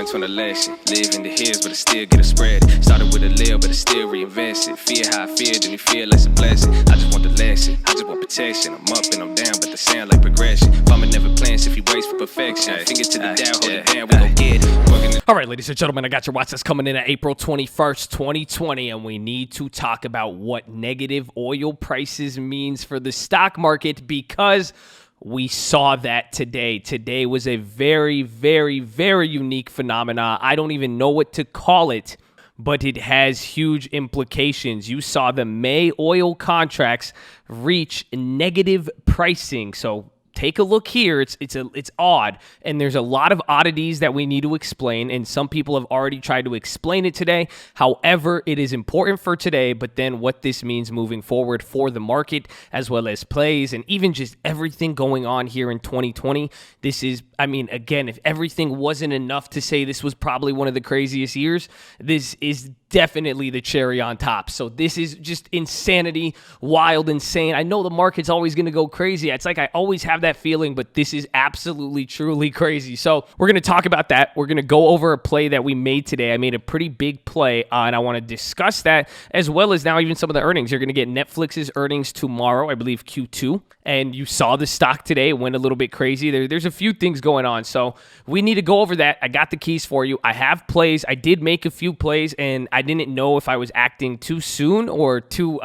learned from the lesson. Live in the hills, but I still get a spread. Started with a little, but I still reinvest it. Fear how I feel, then you feel like a blessing. I just want the lesson, I just want protection. I'm up and I'm down, but they sound like progression. Farmer never plans if he waits for perfection. Finger to the down, hold it down, we gon' get it. All right, ladies and gentlemen, I got your Watchlist coming in at April 21st, 2020, and we need to talk about what negative oil prices means for the stock market because we saw that today. Today was a very, very, very unique phenomenon. I don't even know what to call it, but it has huge implications. You saw the May oil contracts reach negative pricing. So take a look here. It's odd, and there's a lot of oddities that we need to explain, and some people have already tried to explain it today. However, it is important for today, but then what this means moving forward for the market, as well as plays, and even just everything going on here in 2020. This is, I mean, again, if everything wasn't enough to say this was probably one of the craziest years, this is definitely the cherry on top. So this is just insanity, wild, insane. I know the market's always going to go crazy. It's like I always have that feeling, but this is absolutely, truly crazy. So we're going to talk about that. We're going to go over a play that we made today. I made a pretty big play, and I want to discuss that, as well as now even some of the earnings. You're going to get Netflix's earnings tomorrow, I believe Q2, and you saw the stock today. It went a little bit crazy. There's a few things going on, so we need to go over that. I got the keys for you. I have plays. I did make a few plays, and I didn't know if I was acting too soon or too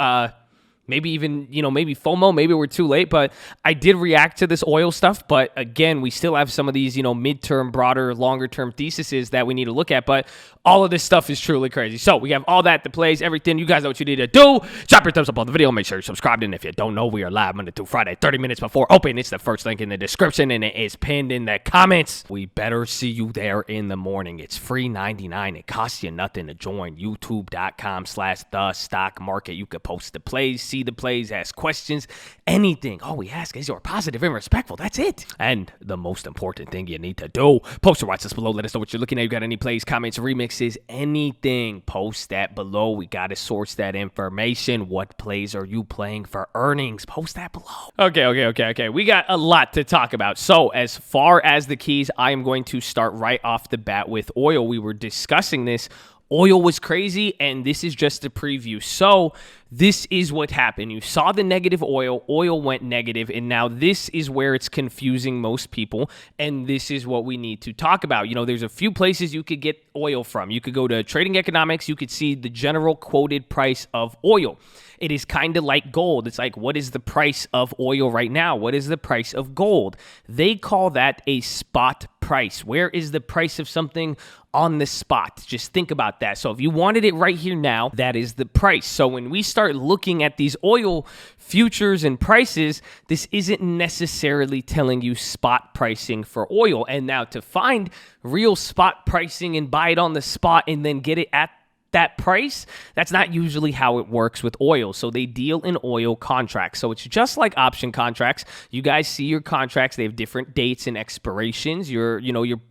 maybe even, maybe FOMO, maybe we're too late, but I did react to this oil stuff. But again, we still have some of these, midterm, broader, longer term theses that we need to look at. But all of this stuff is truly crazy. So we have all that, the plays, everything. You guys know what you need to do. Drop your thumbs up on the video. Make sure you're subscribed. And if you don't know, we are live Monday through Friday, 30 minutes before open. It's the first link in the description, and it is pinned in the comments. We better see you there in the morning. It's free 99. It costs you nothing to join. YouTube.com/the stock market. You could post the plays, see the plays, ask questions, anything. All we ask is you're positive and respectful. That's it. And the most important thing you need to do, post your watch list below. Let us know what you're looking at. You got any plays, comments, remixes, anything, post that below. We got to source that information. What plays are you playing for earnings? Post that below. Okay. We got a lot to talk about. So as far as the keys, I am going to start right off the bat with oil. We were discussing this. Oil was crazy, and this is just a preview. So this is what happened. You saw the negative oil. Oil went negative, and now this is where it's confusing most people, and this is what we need to talk about. There's a few places you could get oil from. You could go to Trading Economics. You could see the general quoted price of oil. It is kind of like gold. It's like, what is the price of oil right now? What is the price of gold? They call that a spot price. Where is the price of something on the spot? Just think about that. So if you wanted it right here now, that is the price. So when we start looking at these oil futures and prices, this isn't necessarily telling you spot pricing for oil. And now to find real spot pricing and buy it on the spot and then get it at that price, that's not usually how it works with oil. So they deal in oil contracts. So it's just like option contracts. You guys see your contracts, they have different dates and expirations. You're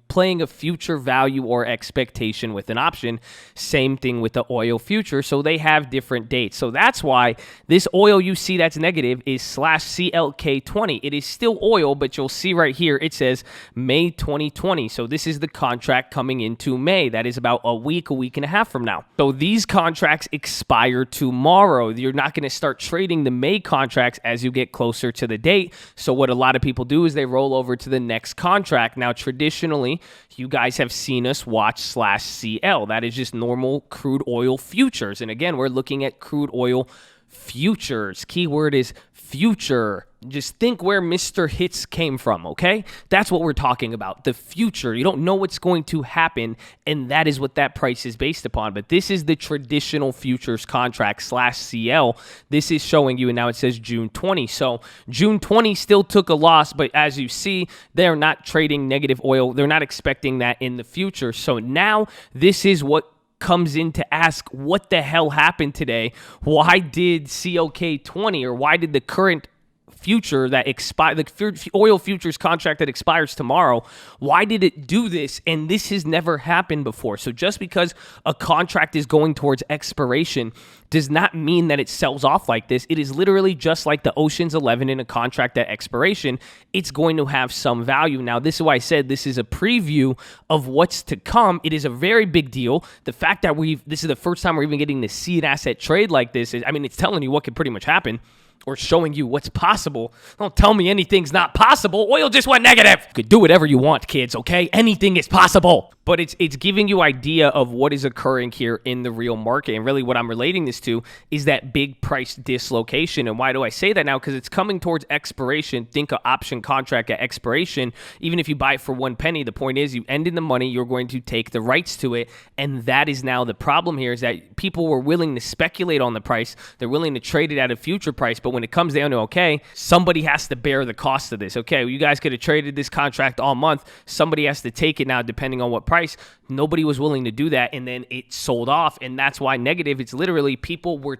playing a future value or expectation with an option. Same thing with the oil future. So they have different dates. So that's why this oil you see that's negative is /CLK20. It is still oil, but you'll see right here, it says May 2020. So this is the contract coming into May. That is about a week and a half from now. So these contracts expire tomorrow. You're not going to start trading the May contracts as you get closer to the date. So what a lot of people do is they roll over to the next contract. Now, traditionally, you guys have seen us watch /CL. That is just normal crude oil futures. And again, we're looking at crude oil futures. Keyword is future. Just think where Mr. Hits came from, okay? That's what we're talking about, the future. You don't know what's going to happen, and that is what that price is based upon. But this is the traditional futures contract /CL. This is showing you, and now it says June 20. So June 20 still took a loss, but as you see, they're not trading negative oil. They're not expecting that in the future. So now this is what comes in to ask, what the hell happened today? Why did COK 20, or why did the current future that oil futures contract that expires tomorrow. Why did it do this? And this has never happened before. So just because a contract is going towards expiration does not mean that it sells off like this. It is literally just like the Ocean's 11 in a contract at expiration. It's going to have some value. Now, this is why I said this is a preview of what's to come. It is a very big deal. The fact that this is the first time we're even getting to see an asset trade like this, it's telling you what could pretty much happen, or showing you what's possible. Don't tell me anything's not possible. Oil just went negative. You could do whatever you want, kids, okay? Anything is possible. But it's giving you idea of what is occurring here in the real market. And really what I'm relating this to is that big price dislocation. And why do I say that now? Because it's coming towards expiration. Think an option contract at expiration. Even if you buy it for 1 penny, the point is you end in the money, you're going to take the rights to it. And that is now the problem here, is that people were willing to speculate on the price. They're willing to trade it at a future price. But when it comes down to, okay, somebody has to bear the cost of this. Okay, well, you guys could have traded this contract all month. Somebody has to take it now, depending on what price. Nobody was willing to do that, and then it sold off, and that's why negative. It's literally people were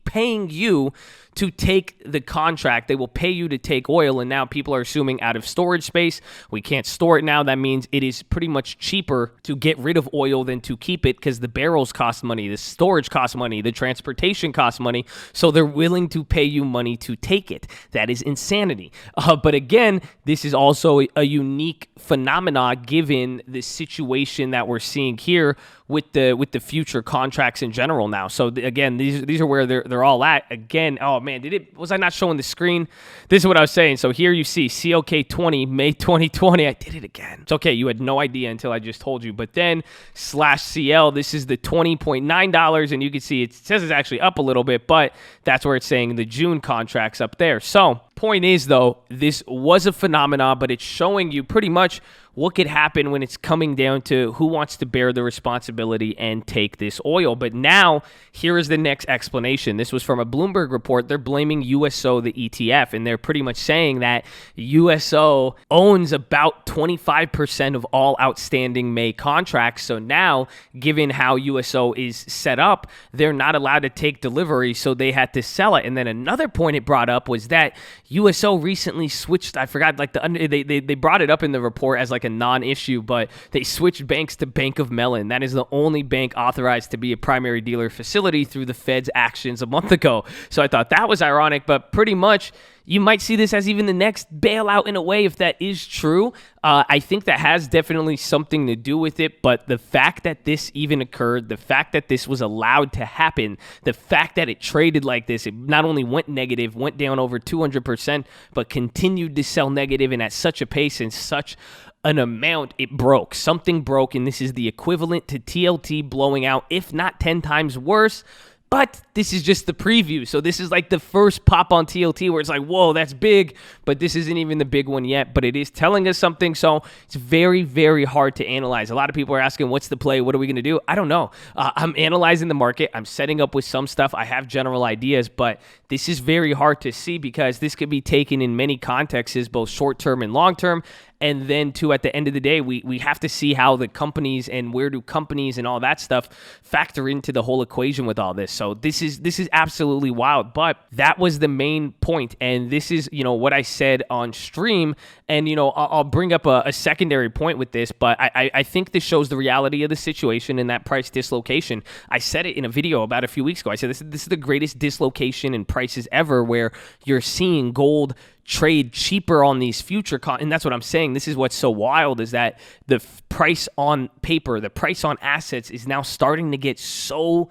paying you to take the contract. They will pay you to take oil, and now people are assuming out of storage space, we can't store it now. That means it is pretty much cheaper to get rid of oil than to keep it, because the barrels cost money, the storage costs money, the transportation costs money, so they're willing to pay you money to take it. That is insanity. But again, this is also a unique phenomena given the situation that we're seeing here with the future contracts in general now. So again, these are where they're all at. Again, oh man, was I not showing the screen? This is what I was saying. So here you see CLK 20, May 2020. I did it again. It's okay. You had no idea until I just told you. But then /CL, this is the $20.9, and you can see it says it's actually up a little bit, but that's where it's saying the June contracts up there. So point is, though, this was a phenomena, but it's showing you pretty much what could happen when it's coming down to who wants to bear the responsibility and take this oil. But now, here is the next explanation. This was from a Bloomberg report. They're blaming USO, the ETF, and they're pretty much saying that USO owns about 25% of all outstanding May contracts. So now, given how USO is set up, they're not allowed to take delivery, so they had to sell it. And then another point it brought up was that USO recently switched, I forgot, they brought it up in the report as like a non-issue, but they switched banks to Bank of Mellon. That is the only bank authorized to be a primary dealer facility through the Fed's actions a month ago. So I thought that was ironic, but pretty much you might see this as even the next bailout in a way, if that is true. I think that has definitely something to do with it, but the fact that this even occurred, the fact that this was allowed to happen, the fact that it traded like this, it not only went negative, went down over 200%, but continued to sell negative and at such a pace and such an amount, it broke. Something broke, and this is the equivalent to TLT blowing out, if not 10 times worse. But this is just the preview. So this is like the first pop on TLT where it's like, whoa, that's big. But this isn't even the big one yet. But it is telling us something. So it's very, very hard to analyze. A lot of people are asking, what's the play? What are we going to do? I don't know. I'm analyzing the market. I'm setting up with some stuff. I have general ideas. But this is very hard to see because this could be taken in many contexts, both short-term and long-term. And then, too, at the end of the day, we have to see how the companies and where do companies and all that stuff factor into the whole equation with all this. So this is absolutely wild. But that was the main point. And this is, what I said on stream. And, I'll bring up a secondary point with this. But I think this shows the reality of the situation and that price dislocation. I said it in a video about a few weeks ago. I said this is the greatest dislocation in prices ever, where you're seeing gold trade cheaper on these future and that's what I'm saying. This is what's so wild, is that the price on paper, the price on assets is now starting to get so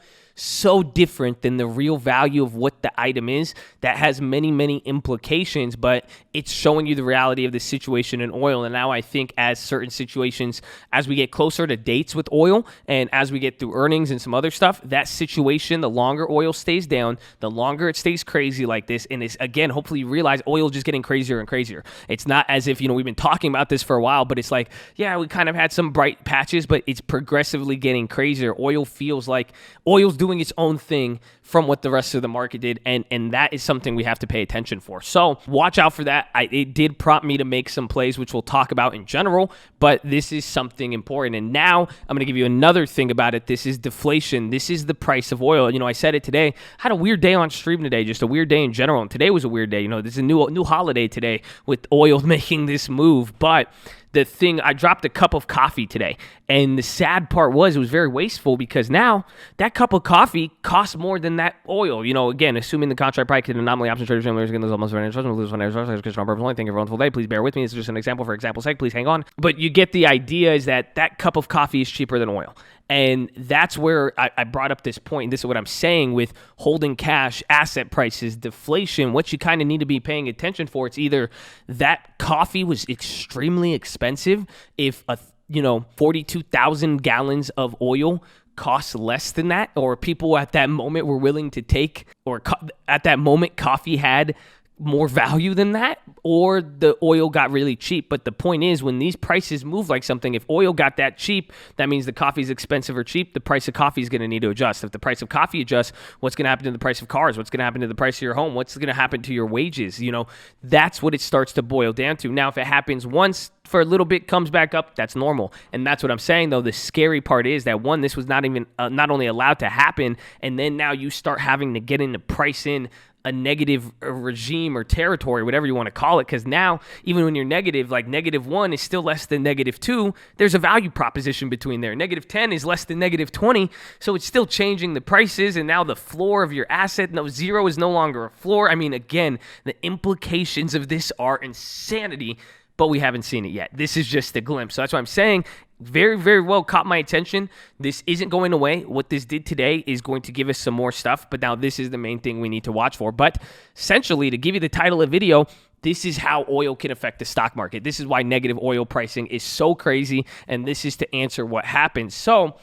different than the real value of what the item is. That has many, many implications, but it's showing you the reality of the situation in oil. And now I think as certain situations, as we get closer to dates with oil and as we get through earnings and some other stuff, that situation, the longer oil stays down, the longer it stays crazy like this. And it's, again, hopefully you realize oil just getting crazier and crazier. It's not as if, we've been talking about this for a while, but it's like, yeah, we kind of had some bright patches, but it's progressively getting crazier. Oil feels like oil's doing doing its own thing from what the rest of the market did, and that is something we have to pay attention for. So watch out for that. It did prompt me to make some plays, which we'll talk about in general, but this is something important. And now I'm going to give you another thing about it. This is deflation. This is the price of oil. I said it today. I had a weird day on stream today, just a weird day in general, and today was a weird day. There's a new holiday today with oil making this move, but the thing, I dropped a cup of coffee today, and the sad part was it was very wasteful because now that cup of coffee costs more than that oil. Again, assuming the contract price and anomaly option traders and lose almost lose only think everyone's full day. Please bear with me. This is just an example for example's sake. Please hang on. But you get the idea is that cup of coffee is cheaper than oil. And that's where I brought up this point. And this is what I'm saying with holding cash, asset prices, deflation. What you kind of need to be paying attention for, it's either that coffee was extremely expensive. If 42,000 gallons of oil costs less than that, or people at that moment were willing to take, or at that moment coffee had more value than that, or the oil got really cheap. But the point is, when these prices move like something, if oil got that cheap, that means the coffee is expensive or cheap. The price of coffee is going to need to adjust. If the price of coffee adjusts, what's going to happen to the price of cars? What's going to happen to the price of your home? What's going to happen to your wages? That's what it starts to boil down to. Now, if it happens once for a little bit, comes back up, that's normal. And that's what I'm saying, though. The scary part is that, one, this was not only allowed to happen, and then now you start having to get in to price in a negative regime or territory, whatever you want to call it, because now, even when you're negative, like -1 is still less than -2, there's a value proposition between there. -10 is less than -20, so it's still changing the prices, and now the floor of your asset, zero is no longer a floor. Again, the implications of this are insanity, but we haven't seen it yet. This is just a glimpse. So that's why I'm saying, very, very well caught my attention. This isn't going away. What this did today is going to give us some more stuff, but now this is the main thing we need to watch for. But essentially, to give you the title of the video, this is how oil can affect the stock market. This is why negative oil pricing is so crazy, and this is to answer what happens. So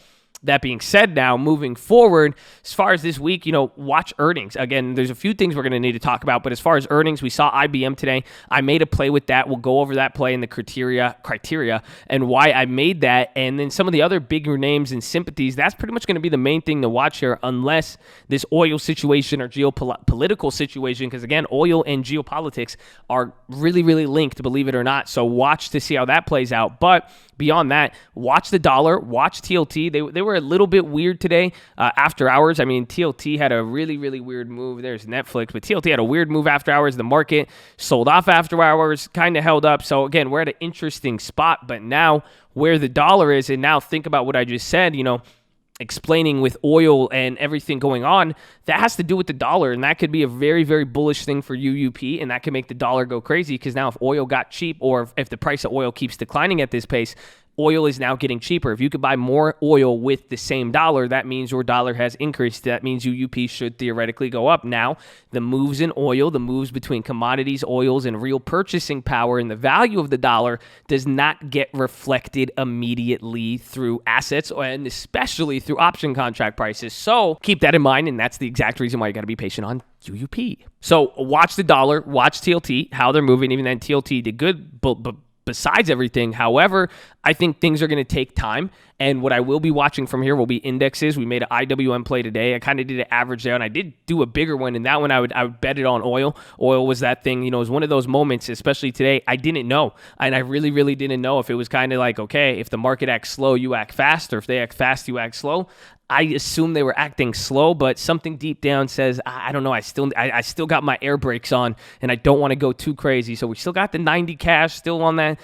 that being said, now moving forward, as far as this week, watch earnings. Again, there's a few things we're going to need to talk about, but as far as earnings, we saw IBM today. I made a play with that. We'll go over that play and the criteria and why I made that. And then some of the other bigger names and sympathies, that's pretty much going to be the main thing to watch here, unless this oil situation or geopolitical situation, because again, oil and geopolitics are really, really linked, believe it or not. So watch to see how that plays out. But beyond that, watch the dollar, watch TLT. They were a little bit weird today after hours. TLT had a really, really weird move. There's Netflix, but TLT had a weird move after hours. The market sold off after hours, kind of held up. So again, we're at an interesting spot, but now where the dollar is, and now think about what I just said, explaining with oil and everything going on, that has to do with the dollar, and that could be a very, very bullish thing for UUP, and that could make the dollar go crazy, because now if oil got cheap, or if the price of oil keeps declining at this pace, oil is now getting cheaper. If you could buy more oil with the same dollar, that means your dollar has increased. That means UUP should theoretically go up. Now, the moves in oil, the moves between commodities, oils, and real purchasing power and the value of the dollar does not get reflected immediately through assets, and especially through option contract prices. So keep that in mind, and that's the exact reason why you got to be patient on UUP. So watch the dollar, watch TLT, how they're moving. Even then, TLT did good, but besides everything, however, I think things are going to take time. And what I will be watching from here will be indexes. We made an IWM play today. I kind of did an average there, and I did do a bigger one. And that one, I would bet it on oil. Oil was that thing, it was one of those moments, especially today, I didn't know. And I really, really didn't know if it was kind of like, okay, if the market acts slow, you act fast, or if they act fast, you act slow. I assume they were acting slow, but something deep down says, I don't know, I still got my air brakes on, and I don't want to go too crazy. So we still got the 90 cash still on that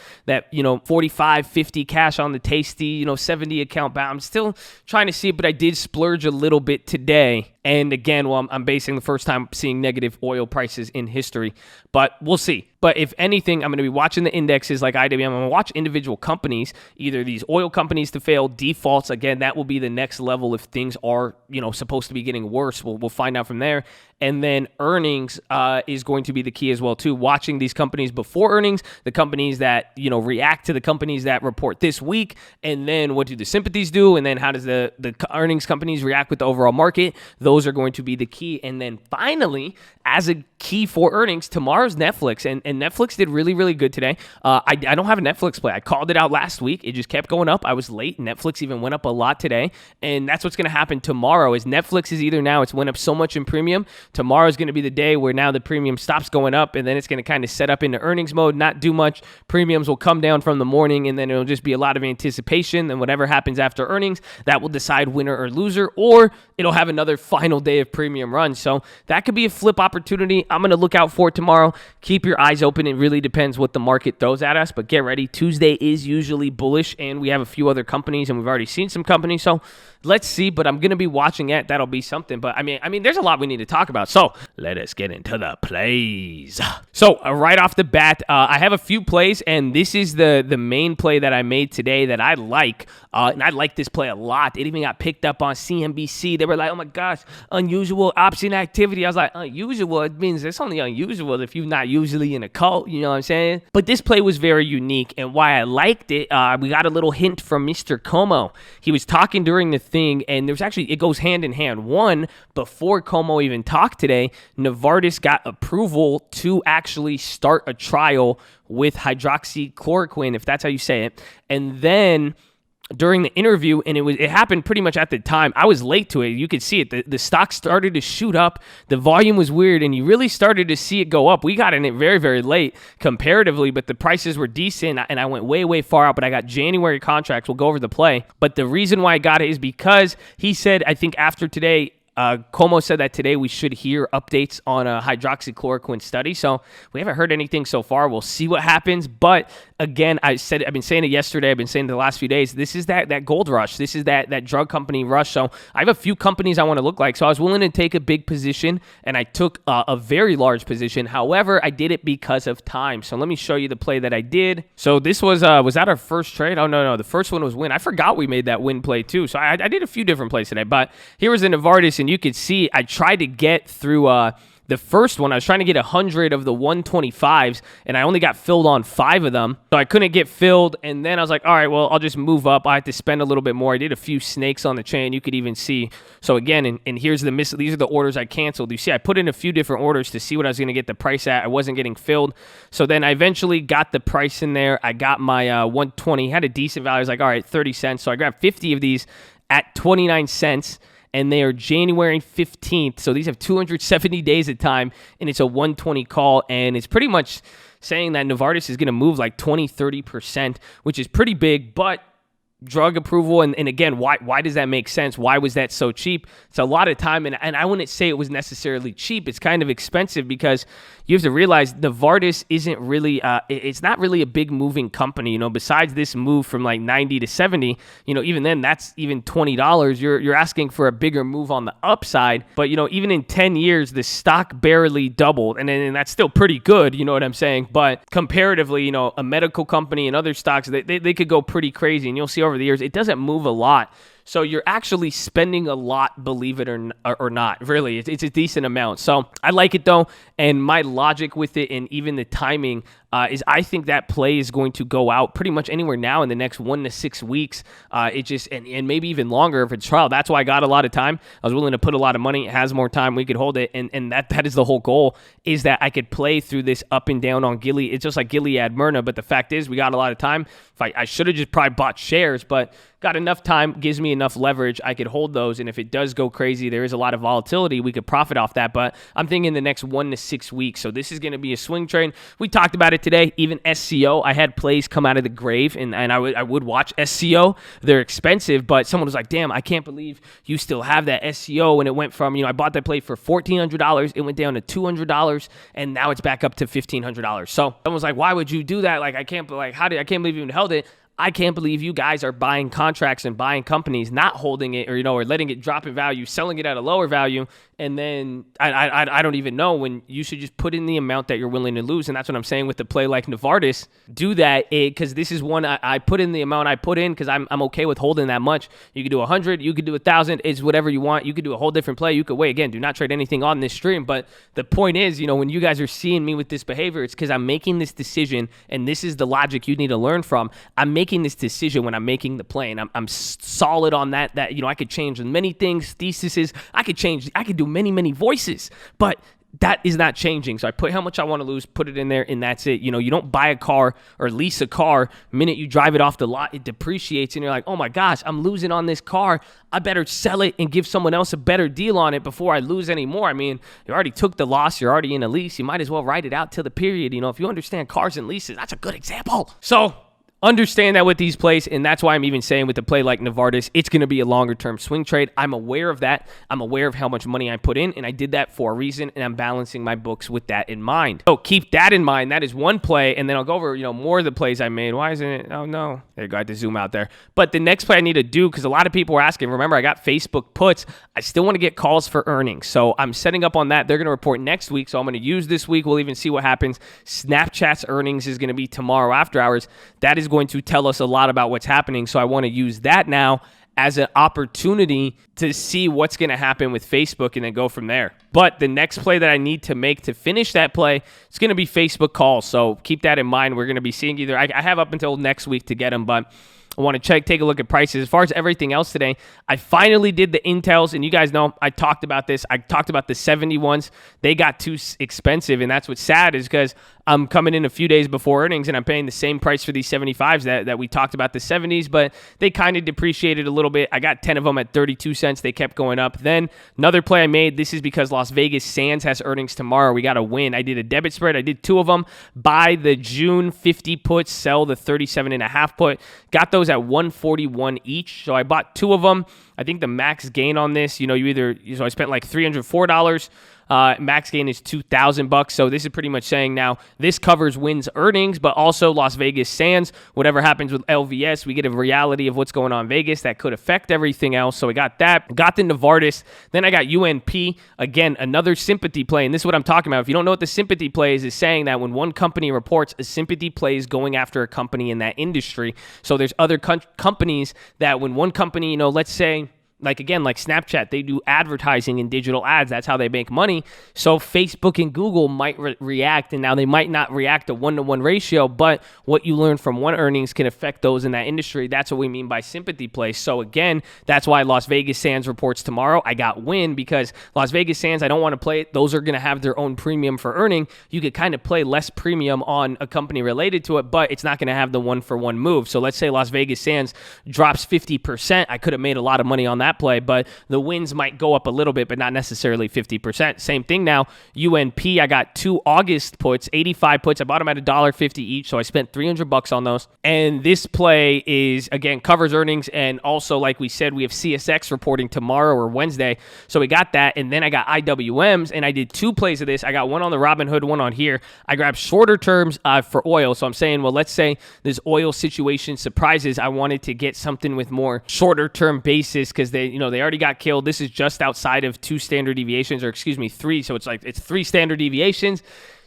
45, 50 cash on the tasty, 70 account bound. I'm still trying to see it, but I did splurge a little bit today. And again, I'm basing the first time seeing negative oil prices in history, but we'll see. But if anything, I'm going to be watching the indexes like IWM. I'm going to watch individual companies, either these oil companies to fail, defaults. Again, that will be the next level if things are, supposed to be getting worse. We'll find out from there. And then earnings is going to be the key as well too. Watching these companies before earnings, the companies that, react to the companies that report this week, and then what do the sympathies do, and then how does the earnings companies react with the overall market. Those are going to be the key. And then finally, as a key for earnings, tomorrow's Netflix, and Netflix did really, really good today. I don't have a Netflix play. I called it out last week. It just kept going up. I was late. Netflix even went up a lot today, and that's what's going to happen tomorrow. Is Netflix is either now it's went up so much in premium. Tomorrow is going to be the day where now the premium stops going up, and then it's going to kind of set up into earnings mode, not do much. Premiums will come down from the morning, and then it'll just be a lot of anticipation. And whatever happens after earnings, that will decide winner or loser, or it'll have another final day of premium run. So that could be a flip opportunity. I'm going to look out for it tomorrow. Keep your eyes open. It really depends what the market throws at us, but get ready. Tuesday is usually bullish, and we have a few other companies, and we've already seen some companies. So let's see, but I'm going to be watching it. That'll be something. But I mean, there's a lot we need to talk about. So let us get into the plays. So right off the bat, I have a few plays, and this is the main play that I made today that I like. And I like this play a lot. It even got picked up on CNBC. They were like, oh my gosh, unusual option activity. I was like, unusual? It means it's only unusual if you're not usually in a cult. You know what I'm saying? But this play was very unique, and why I liked it, we got a little hint from Mr. Como. He was talking during the thing, and there's actually, it goes hand in hand. One, before Como even talked today, Novartis got approval to actually start a trial with hydroxychloroquine, if that's how you say it. And then during the interview, and it happened pretty much at the time. I was late to it. You could see it. The stock started to shoot up. The volume was weird, and you really started to see it go up. We got in it very, very late comparatively, but the prices were decent, and I went way, way far out, but I got January contracts. We'll go over the play. But the reason why I got it is because he said, I think after today, Como said that today we should hear updates on a hydroxychloroquine study. So we haven't heard anything so far. We'll see what happens. But again, I've been saying it yesterday. I've been saying it the last few days. This is that gold rush. This is that drug company rush. So I have a few companies I want to look like. So I was willing to take a big position, and I took a very large position. However, I did it because of time. So let me show you the play that I did. So this was that our first trade? Oh, no. The first one was win. I forgot we made that win play too. So I did a few different plays today. But here was the Novartis, and you could see I tried to get through the first one. I was trying to get 100 of the 125s, and I only got filled on 5 of them. So I couldn't get filled, and then I was like, all right, well, I'll just move up. I had to spend a little bit more. I did a few snakes on the chain. You could even see. So again, and here's these are the orders I canceled. You see, I put in a few different orders to see what I was going to get the price at. I wasn't getting filled. So then I eventually got the price in there. I got my 120. Had a decent value. I was like, all right, 30 cents. So I grabbed 50 of these at 29 cents. And they are January 15th. So these have 270 days of time, and it's a 120 call. And it's pretty much saying that Novartis is going to move like 20-30%, which is pretty big, but drug approval. And again, why does that make sense? Why was that so cheap? It's a lot of time, and I wouldn't say it was necessarily cheap. It's kind of expensive because you have to realize Novartis isn't really, it's not really a big moving company. Besides this move from like 90 to 70, even then that's even $20. You're asking for a bigger move on the upside. But, even in 10 years, the stock barely doubled, and that's still pretty good. You know what I'm saying? But comparatively, a medical company and other stocks, they could go pretty crazy, and you'll see over the years, it doesn't move a lot. So you're actually spending a lot, believe it or not. Really, it's a decent amount. So I like it though, and my logic with it, and even the timing, is I think that play is going to go out pretty much anywhere now in the next 1 to 6 weeks. And maybe even longer if it's trial. That's why I got a lot of time. I was willing to put a lot of money. It has more time. We could hold it, and that is the whole goal, is that I could play through this up and down on Gilead. It's just like Gilead Myrna, but the fact is we got a lot of time. I should have just probably bought shares, but got enough time, gives me enough leverage. I could hold those, and if it does go crazy, there is a lot of volatility. We could profit off that, but I'm thinking the next 1 to 6 weeks. So this is going to be a swing trade. We talked about it today. Even SCO, I had plays come out of the grave, and I would watch SCO. They're expensive, but someone was like, damn, I can't believe you still have that SCO. And it went from, I bought that play for $1,400. It went down to $200, and now it's back up to $1,500. So someone was like, why would you do that? I can't believe you even held it. I can't believe you guys are buying contracts and buying companies, not holding it or letting it drop in value, selling it at a lower value, And then I don't even know when you should just put in the amount that you're willing to lose. And that's what I'm saying with the play like Novartis. Do that because this is one I put in the amount I put in because I'm okay with holding that much. You could do 100, you could do 1,000. It's whatever you want. You could do a whole different play. You could wait. Again, do not trade anything on this stream. But the point is, when you guys are seeing me with this behavior, it's because I'm making this decision, and this is the logic you need to learn from. I'm making this decision when I'm making the play, and I'm solid on that I could change many things, theses. I could do many voices, but that is not changing. So I put how much I want to lose, put it in there, and that's it. You don't buy a car or lease a car. Minute you drive it off the lot, it depreciates, and you're like, oh my gosh, I'm losing on this car. I better sell it and give someone else a better deal on it before I lose any more. I mean, you already took the loss. You're already in a lease. You might as well ride it out till the period. If you understand cars and leases, that's a good example. So understand that with these plays, and that's why I'm even saying with the play like Novartis, it's going to be a longer-term swing trade. I'm aware of that. I'm aware of how much money I put in, and I did that for a reason, and I'm balancing my books with that in mind. So keep that in mind. That is one play, and then I'll go over more of the plays I made. Why isn't it? Oh, no. There you go. I had to zoom out there. But the next play I need to do, because a lot of people are asking, remember, I got Facebook puts. I still want to get calls for earnings, so I'm setting up on that. They're going to report next week, so I'm going to use this week. We'll even see what happens. Snapchat's earnings is going to be tomorrow after hours. That is going to tell us a lot about what's happening, so I want to use that now as an opportunity to see what's going to happen with Facebook and then go from there. But the next play that I need to make to finish that play is going to be Facebook calls, so keep that in mind. We're going to be seeing either, I have up until next week to get them, but I want to take a look at prices. As far as everything else today, I finally did the Intels, and you guys know I talked about this. I talked about the 70 ones. They got too expensive, and that's what's sad is because I'm coming in a few days before earnings, and I'm paying the same price for these 75s that we talked about, the 70s, but they kind of depreciated a little bit. I got 10 of them at 32 cents. They kept going up. Then another play I made, this is because Las Vegas Sands has earnings tomorrow. We got a win. I did a debit spread. I did 2 of them. Buy the June 50 puts, sell the 37.5 put. Got those at 141 each. So I bought 2 of them. I think the max gain on this, so I spent like $304. Max gain is $2,000. So this is pretty much saying now this covers wins earnings, but also Las Vegas Sands. Whatever happens with LVS, we get a reality of what's going on in Vegas that could affect everything else. So we got that. Got the Novartis. Then I got UNP. Again, another sympathy play. And this is what I'm talking about. If you don't know what the sympathy play is saying that when one company reports, a sympathy play is going after a company in that industry. So there's other companies that when one company, let's say, like Snapchat, they do advertising and digital ads. That's how they make money. So Facebook and Google might react, and now they might not react a 1-to-1 ratio, but what you learn from one earnings can affect those in that industry. That's what we mean by sympathy plays. So again, that's why Las Vegas Sands reports tomorrow. I got win because Las Vegas Sands, I don't want to play it. Those are going to have their own premium for earning. You could kind of play less premium on a company related to it, but it's not going to have the 1-for-1 move. So let's say Las Vegas Sands drops 50%. I could have made a lot of money on that play, but the wins might go up a little bit, but not necessarily 50%. Same thing now. UNP, I got 2 August puts, 85 puts. I bought them at $1.50 each, so I spent $300 on those. And this play is, again, covers earnings, and also, like we said, we have CSX reporting tomorrow or Wednesday, so we got that. And then I got IWMs, and I did 2 plays of this. I got one on the Robinhood, one on here. I grabbed shorter terms for oil, so I'm saying, well, let's say this oil situation surprises. I wanted to get something with more shorter term basis because they already got killed. This is just outside of 2 standard deviations, or 3. So it's 3 standard deviations.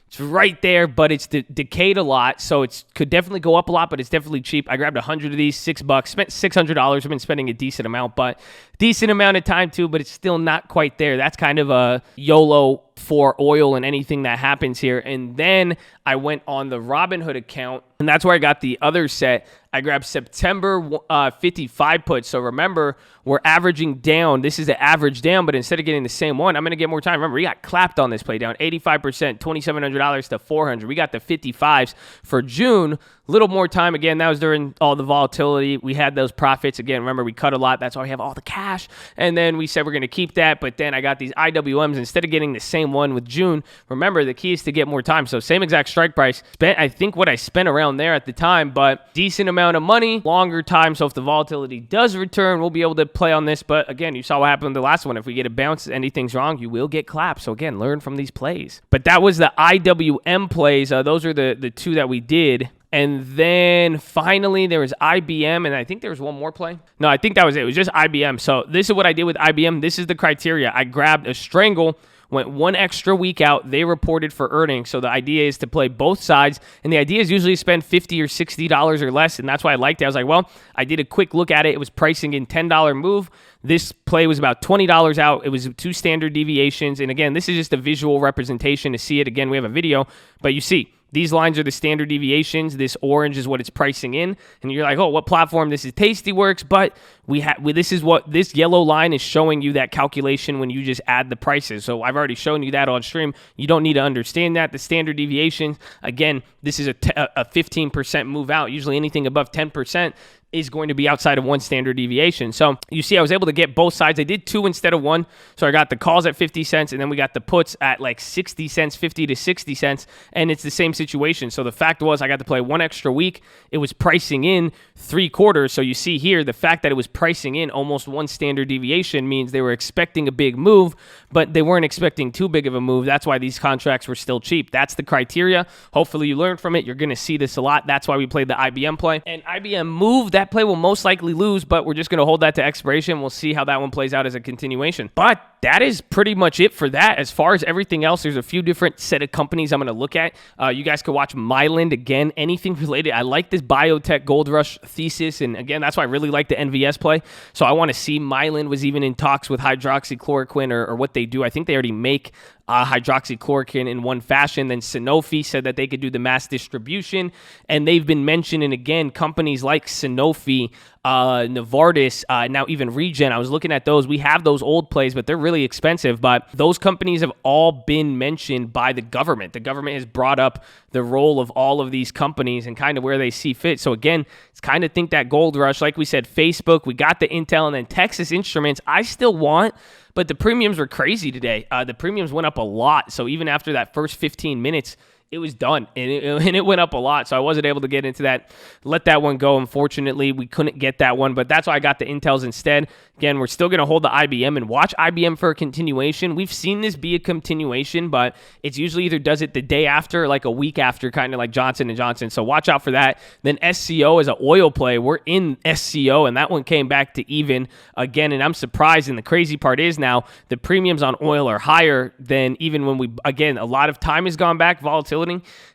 It's right there, but it's decayed a lot, so it could definitely go up a lot, but it's definitely cheap. I grabbed 100 of these, $6, spent $600. I've been spending a decent amount, but decent amount of time too, but it's still not quite there. That's kind of a YOLO for oil and anything that happens here. And then I went on the Robinhood account, and that's where I got the other set. I grabbed September 55 puts. So remember, we're averaging down. This is the average down, but instead of getting the same one, I'm going to get more time. Remember, we got clapped on this play down 85%, $2,700 to $400. We got the 55s for June. Little more time. Again, that was during all the volatility. We had those profits. Again, remember, we cut a lot. That's why we have all the cash. And then we said we're going to keep that. But then I got these IWMs. Instead of getting the same one with June, remember, the key is to get more time. So same exact strike price. I think what I spent around there at the time, but decent amount of money, longer time. So if the volatility does return, we'll be able to play on this. But again, you saw what happened in the last one. If we get a bounce, anything's wrong, you will get clapped. So again, learn from these plays. But that was the IWM plays. Those are the 2 that we did. And then finally, there was IBM, and I think there was one more play. No, I think that was it. It was just IBM. So this is what I did with IBM. This is the criteria. I grabbed a strangle, went one extra week out. They reported for earnings. So the idea is to play both sides. And the idea is usually spend $50 or $60 or less. And that's why I liked it. I was like, well, I did a quick look at it. It was pricing in $10 move. This play was about $20 out. It was 2 standard deviations. And again, this is just a visual representation to see it. Again, we have a video, but you see, these lines are the standard deviations. This orange is what it's pricing in. And you're like, oh, what platform? This is Tastyworks. But this is what this yellow line is showing you, that calculation when you just add the prices. So I've already shown you that on stream. You don't need to understand that. The standard deviations, again, this is a 15% move out. Usually anything above 10% is going to be outside of one standard deviation. So you see, I was able to get both sides. I did 2 instead of 1. So I got the calls at 50 cents, and then we got the puts at like 60 cents, 50 to 60 cents, and it's the same situation. So the fact was I got to play 1 extra week. It was pricing in 3 quarters. So you see here, the fact that it was pricing in almost 1 standard deviation means they were expecting a big move, but they weren't expecting too big of a move. That's why these contracts were still cheap. That's the criteria. Hopefully you learned from it. You're going to see this a lot. That's why we played the IBM play. And IBM moved. That play will most likely lose, but we're just going to hold that to expiration. We'll see how that one plays out as a continuation. But that is pretty much it for that. As far as everything else, there's a few different set of companies I'm going to look at. You guys can watch Mylan again, anything related. I like this biotech gold rush thesis, and again, that's why I really like the NVS play. So I want to see. Mylan was even in talks with hydroxychloroquine or what they do. I think they already make hydroxychloroquine in one fashion. Then Sanofi said that they could do the mass distribution, and they've been mentioned. And again, companies like Sanofi, Novartis, now even Regen. I was looking at those. We have those old plays, but they're really expensive. But those companies have all been mentioned by the government. The government has brought up the role of all of these companies and kind of where they see fit. So again, it's kind of think that gold rush. Like we said, Facebook, we got the Intel, and then Texas Instruments, I still want, but the premiums were crazy today. The premiums went up a lot. So even after that first 15 minutes, it was done, and it went up a lot, so I wasn't able to get into that. Let that one go. Unfortunately, we couldn't get that one, but that's why I got the Intels instead. Again, we're still going to hold the IBM and watch IBM for a continuation. We've seen this be a continuation, but it's usually either does it the day after or like a week after, kind of like Johnson & Johnson, so watch out for that. Then SCO is an oil play. We're in SCO, and that one came back to even again, and I'm surprised, and the crazy part is now the premiums on oil are higher than even when we, again, a lot of time has gone back, volatility.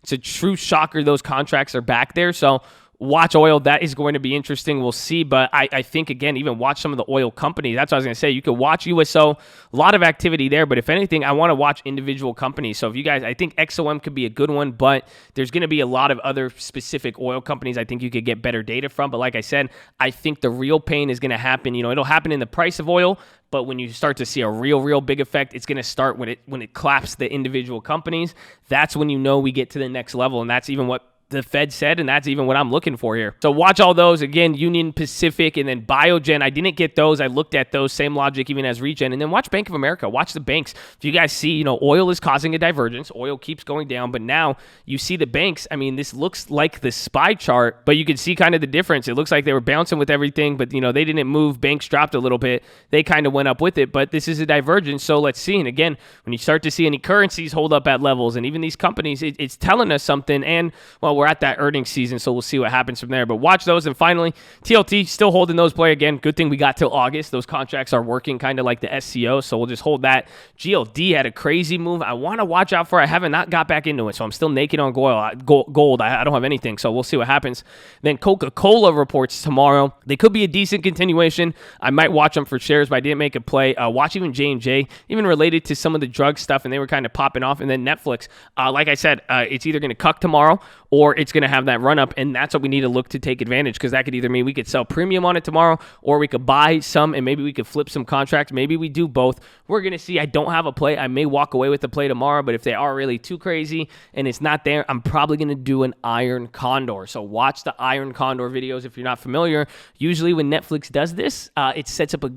It's a true shocker those contracts are back there. So watch oil. That is going to be interesting. We'll see. But I think, again, even watch some of the oil companies. That's what I was going to say. You could watch USO. A lot of activity there. But if anything, I want to watch individual companies. So if you guys, I think XOM could be a good one. But there's going to be a lot of other specific oil companies I think you could get better data from. But like I said, I think the real pain is going to happen. It'll happen in the price of oil. But when you start to see a real big effect, it's going to start when it claps the individual companies. That's when we get to the next level. And that's even what the Fed said, and that's even what I'm looking for here. So watch all those. Again, Union Pacific and then Biogen. I didn't get those. I looked at those. Same logic even as Regen. And then watch Bank of America. Watch the banks. If you guys see, oil is causing a divergence. Oil keeps going down, but now you see the banks. I mean, this looks like the SPY chart, but you can see kind of the difference. It looks like they were bouncing with everything, but, they didn't move. Banks dropped a little bit. They kind of went up with it, but this is a divergence. So let's see. And again, when you start to see any currencies hold up at levels, and even these companies, it's telling us something. And, well, we're at that earnings season, so we'll see what happens from there. But watch those. And finally, TLT, still holding those play again. Good thing we got till August. Those contracts are working kind of like the SCO, so we'll just hold that. GLD had a crazy move. I want to watch out for. I haven't not got back into it, so I'm still naked on gold. I don't have anything, so we'll see what happens. Then Coca-Cola reports tomorrow. They could be a decent continuation. I might watch them for shares, but I didn't make a play. Watch even J&J, even related to some of the drug stuff, and they were kind of popping off. And then Netflix, like I said, it's either going to cuck tomorrow or it's going to have that run up, and that's what we need to look to take advantage, because that could either mean we could sell premium on it tomorrow, or we could buy some and maybe we could flip some contracts. Maybe we do both. We're going to see. I don't have a play. I may walk away with the play tomorrow, but if they are really too crazy and it's not there, I'm probably going to do an Iron Condor. So watch the Iron Condor videos if you're not familiar. Usually when Netflix does this, it sets up a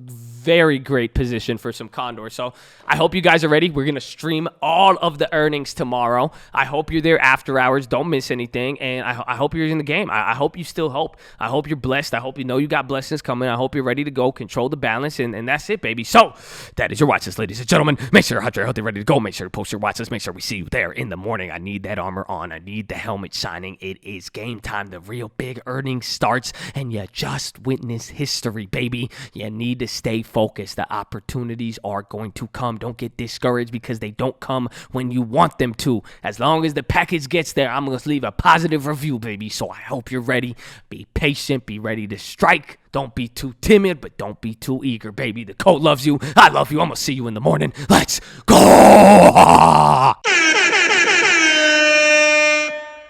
very great position for some condor. So I hope you guys are ready. We're going to stream all of the earnings tomorrow. I hope you're there after hours. Don't miss anything. And I hope you're in the game. I hope you still hope. I hope you're blessed. I hope you know you got blessings coming. I hope you're ready to go. Control the balance. And that's it, baby. So that is your watch list, ladies and gentlemen. Make sure you're healthy, ready to go. Make sure to post your watch list. Make sure we see you there in the morning. I need that armor on. I need the helmet shining. It is game time. The real big earnings starts. And you just witnessed history, baby. You need to stay focused. The opportunities are going to come. Don't get discouraged because they don't come when you want them to. As long as the package gets there, I'm going to leave a positive review, baby. So I hope you're ready. Be patient. Be ready to strike. Don't be too timid, but don't be too eager, baby. The code loves you. I love you. I'm going to see you in the morning. Let's go!